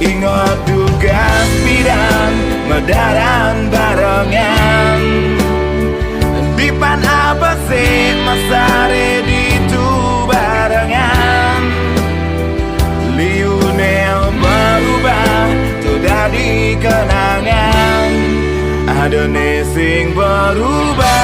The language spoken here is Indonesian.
Ingat tugas bidang medaran barengan Dipan apa sih masare di tu barengan Lionel berubah tu dari kenangan Ada nesing berubah